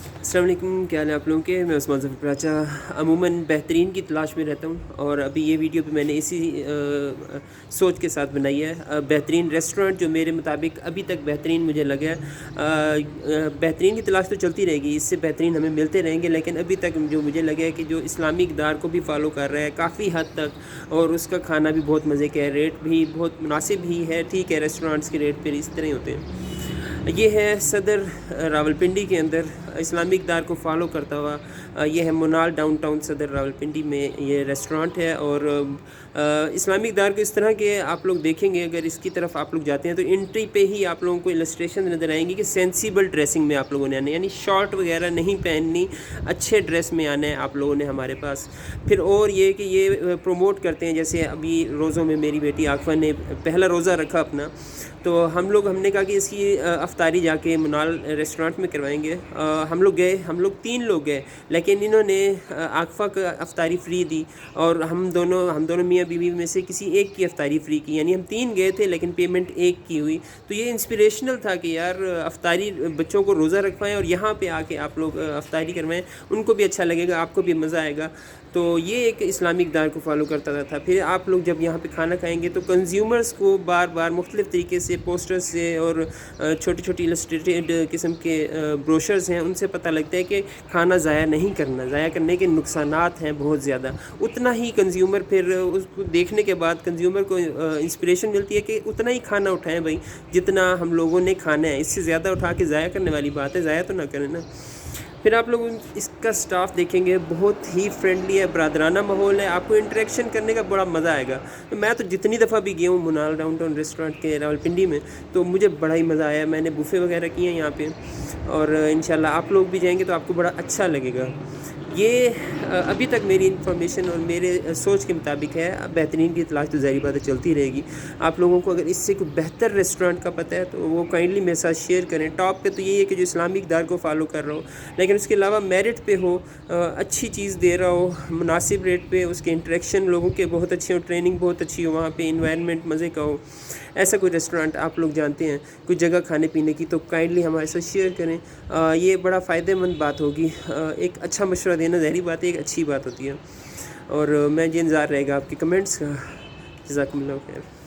السلام علیکم، کیا حال ہے آپ لوگوں کے؟ میں عثمان ظفر پراچا عموماً بہترین کی تلاش میں رہتا ہوں، اور ابھی یہ ویڈیو بھی میں نے اسی سوچ کے ساتھ بنائی ہے۔ بہترین ریسٹورنٹ جو میرے مطابق ابھی تک بہترین مجھے لگا ہے۔ بہترین کی تلاش تو چلتی رہے گی، اس سے بہترین ہمیں ملتے رہیں گے، لیکن ابھی تک جو مجھے لگا ہے کہ جو اسلامی اقدار کو بھی فالو کر رہا ہے کافی حد تک، اور اس کا کھانا بھی بہت مزے کا ہے، ریٹ بھی بہت مناسب ہی ہے۔ ٹھیک ہے، ریسٹورنٹس کے ریٹ پھر اس طرح ہی ہوتے ہیں۔ یہ ہے صدر راولپنڈی کے اندر اسلامی اقدار کو فالو کرتا ہوا، یہ ہے منال ڈاؤن ٹاؤن صدر راولپنڈی میں یہ ریسٹورانٹ ہے۔ اور اسلامی اقدار کو اس طرح کے آپ لوگ دیکھیں گے، اگر اس کی طرف آپ لوگ جاتے ہیں تو انٹری پہ ہی آپ لوگوں کو السٹریشن نظر آئیں گی کہ سینسیبل ڈریسنگ میں آپ لوگوں نے آنا ہے، یعنی شارٹ وغیرہ نہیں پہننی، اچھے ڈریس میں آنا ہے آپ لوگوں نے ہمارے پاس۔ پھر اور یہ کہ یہ پروموٹ کرتے ہیں، جیسے ابھی روزوں میں میری بیٹی عاقفہ نے پہلا روزہ رکھا اپنا، تو ہم نے کہا کہ اس کی افطاری جا کے منال ریسٹورانٹ میں کروائیں گے۔ ہم لوگ 3 لوگ گئے، لیکن انہوں نے عاقفہ کا افطاری فری دی، اور ہم دونوں میاں بیوی میں سے کسی ایک کی افطاری فری کی، یعنی ہم 3 گئے تھے لیکن پیمنٹ ایک کی ہوئی۔ تو یہ انسپریشنل تھا کہ یار افطاری بچوں کو روزہ رکھوائیں اور یہاں پہ آ کے آپ لوگ افطاری کروائیں، ان کو بھی اچھا لگے گا، آپ کو بھی مزہ آئے گا۔ تو یہ ایک اسلامی اقدار کو فالو کرتا تھا۔ پھر آپ لوگ جب یہاں پہ کھانا کھائیں گے تو کنزیومرز کو بار بار مختلف طریقے سے پوسٹر سے اور چھوٹی چھوٹی السٹریٹڈ قسم کے بروشرز ہیں، ان سے پتہ لگتا ہے کہ کھانا ضائع نہیں کرنا، ضائع کرنے کے نقصانات ہیں بہت زیادہ۔ اتنا ہی کنزیومر پھر اس کو دیکھنے کے بعد کنزیومر کو انسپریشن ملتی ہے کہ اتنا ہی کھانا اٹھائیں بھائی جتنا ہم لوگوں نے کھانا ہے، اس سے زیادہ اٹھا کے ضائع کرنے والی بات ہے، ضائع تو نہ کریں نا۔ پھر آپ لوگ اس کا سٹاف دیکھیں گے، بہت ہی فرینڈلی ہے، برادرانہ ماحول ہے، آپ کو انٹریکشن کرنے کا بڑا مزہ آئے گا۔ میں تو جتنی دفعہ بھی گیا ہوں منال ڈاؤن ٹاؤن ریسٹورانٹ کے راولپنڈی میں، تو مجھے بڑا ہی مزہ آیا۔ میں نے بوفے وغیرہ کیے ہیں یہاں پہ، اور انشاءاللہ آپ لوگ بھی جائیں گے تو آپ کو بڑا اچھا لگے گا۔ یہ ابھی تک میری انفارمیشن اور میرے سوچ کے مطابق ہے۔ بہترین کی تلاش تو ظاہری بات ہے چلتی رہے گی۔ آپ لوگوں کو اگر اس سے کوئی بہتر ریسٹورانٹ کا پتہ ہے تو وہ کائنڈلی میرے ساتھ شیئر کریں۔ ٹاپ پہ تو یہی ہے کہ جو اسلامی اقدار کو فالو کر رہا ہو، لیکن اس کے علاوہ میرٹ پہ ہو، اچھی چیز دے رہا ہو، مناسب ریٹ پہ، اس کے انٹریکشن لوگوں کے بہت اچھے ہو، ٹریننگ بہت اچھی ہو، وہاں پہ انوائرمنٹ مزے کا ہو، ایسا کوئی ریسٹورانٹ آپ لوگ جانتے ہیں، کوئی جگہ کھانے پینے کی، تو کائنڈلی ہمارے ساتھ شیئر کریں۔ یہ بڑا فائدہ مند بات ہوگی۔ ایک اچھا مشورہ دینا ظاہری بات ہے، ایک اچھی بات ہوتی ہے، اور میں یہ انتظار رہے گا آپ کے کمنٹس کا۔ جزاکم اللہ خیر۔